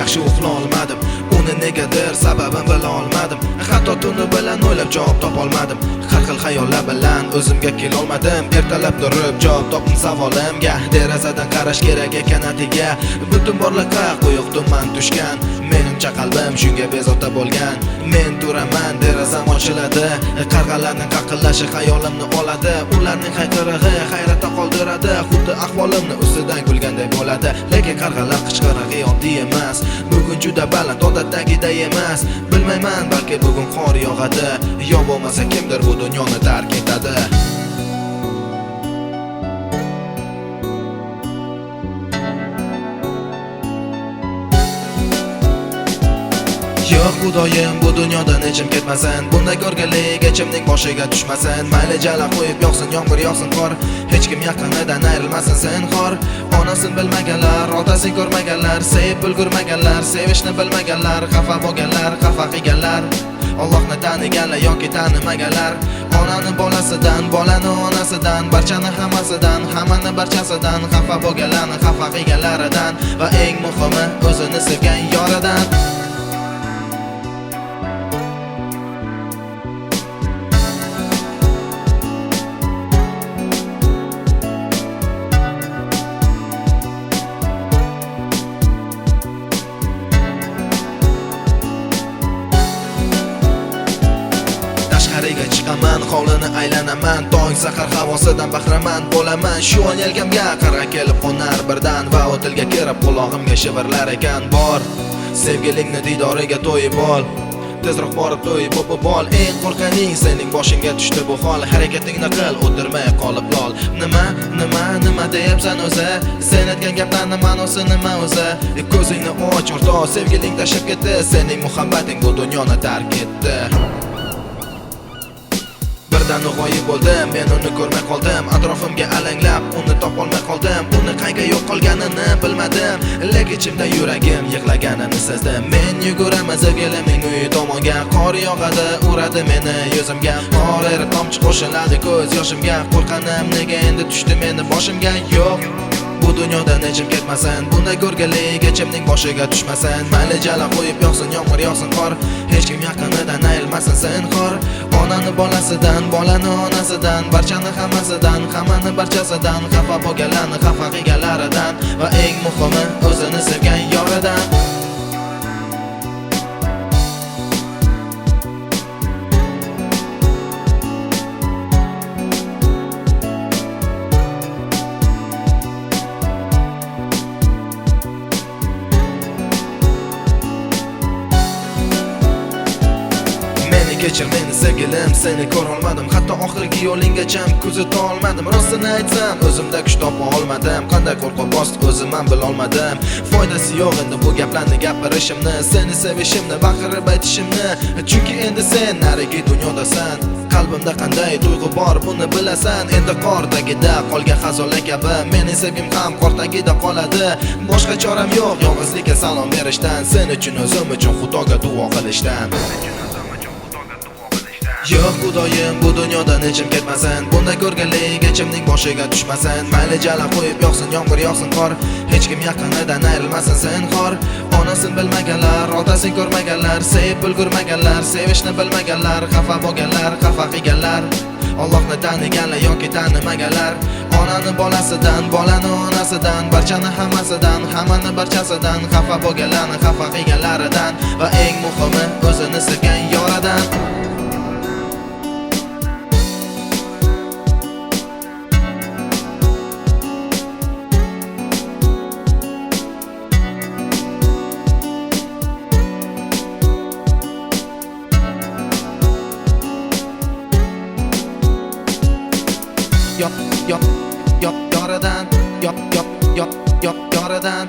yaxshi uxla olmadim. Uni negadir sababini bila olmadim. Hatto tuni bilan o'ylab javob topolmadim. Har xil xayollar bilan o'zimga kela olmadim. Ertalab turib javob topdim savolimga. Derazadan qarash kerak ekan atiga. Butun borliqqa qo'yiq tuman tushgan. Menimcha qalbim shunga bezovta bo'lgan. Men turaman, derazam ochiladi. Qarg'alarning qaqillashi xayolimni oladi. Ularning hayqirig'i hayratda qoldiradi. Xuddi ahvolimni ustidan kulganday bo'ladi. Lekin qarg'alar qichqirig'i oddiy emas. Bugun juda baland, odatdagiday emas. Bilmayman, balki bugun qor yog'adi. Yo bo'lmasa kimdir bu dunyoni tark etadi. Yo'q xudoyim, bu dunyodan hechim ketmasin. Bunday ko'rganlik hechimning boshiga tushmasin. Mayli jala qo'yib yoqsin yomg'ir, yoqsin qor, hech kim yaqinidan ayrilmasin senxor. Onasin bilmaganlar, otasin ko'rmaganlar, sevib ulgurmaganlar, sevishni bilmaganlar, xafa bo'lganlar, xafa qilganlar, Allohni taniganlar yoki tanimaganlar. Onani bolasidan, bolani onasidan, barchani hammasidan, hammani barchasidan, xafa bo'lganlarni xafa qilganlaridan va eng muhimi o'zini sevgan yoridan. Tashqariga chiqaman, hovlini aylanaman, tong sahar havosidan bahramand bo'laman. Shu on yelkamga qarg'a kelib qo'nar birdan va o'tilga kirib qulog'imga shivirlar ekan bor. Sevgilingni didoriga to'yib ol, tezroq borib to'yib ol. Eng qo'rqaning sening boshingga tushdi bu hol. Harakatingni qil, o'tirmay qolib lol. Nima deyapsan o'zi? Sen aytgan gaplarning ma'nosi nima o'zi? Ko'zingni och, o'rtoq, sevgiling tashib ketdi. Sening muhabbating bu dunyoni tark etdi. Birdan g'oyib bo'ldim, men uni ko'rmay qoldim. Atrofimga alanglab, uni topolmay qoldim. Uni qayga yo'qolganini bilmadim, lekin ichimda yuragim yig'laganini sezdim. Men yuguraman sevgilimning uyi tomonga. Qor yog'adi, uradi meni yuzimga. Qor erib tomchi qo'shiladi ko'z yoshimga. Qo'rqanim nega endi tushdi meni boshimga? Yo'q, bu dunyodan hechim ketmasin. Bunday ko'rganlik hechimning boshiga tushmasin. Mayli jala qo'yib yoqsin yomg'ir, yoqsin qor, hech kim yaqinidan ayrilmasin senxor. Onani bolasidan, bolani onasidan, barchani hammasidan, hammani barchasidan, xafa bo'lganlarni xafa qilganlaridan va eng muhimi o'zini sevgan yoridan. Kechir meni sevgilim, seni ko'ra olmadim. Hatto oxirgi yo'linggacha kuzata olmadim. Rostini aytsam, o'zimda kuch topa olmadim. Qanday qo'rqib bosdi o'zim ham bila olmadim. Foydasi yo'q endi bu gaplarni gapirishimni, seni sevishimni, baqirib aytishimni. Chunki endi sen narigi dunyodasan. Qalbimda qanday tuyg'u bor buni bilasan. Endi qor tagida qolgan xazonlar kabi mening sevgim ham qor tagida qoladi. Boshqa choram yo'q yolg'izlikka salom berishdan, sen uchun o'zim uchun Xudoga duo qilishdan. Yo'q xudoyim, bu dunyodan hechim ketmasin. Bunday ko'rganlik hechimning boshiga tushmasin. Mayli jala qo'yib yoqsin yomg'ir, yoqsin qor, hech kim yaqinidan ayrilmasin senxor. Onasin bilmaganlar, otasin ko'rmaganlar, sevib ulgurmaganlar, sevishni bilmaganlar, xafa bo'lganlar, xafa qilganlar, Allohni taniganlar yoki tanimaganlar. Onani bolasidan, bolani onasidan, barchani hammasidan, hammani barchasidan, xafa bo'lganlarni xafa qilganlaridan va eng muhimi o'zini sevgan yoridan. Yoridan, yoridan.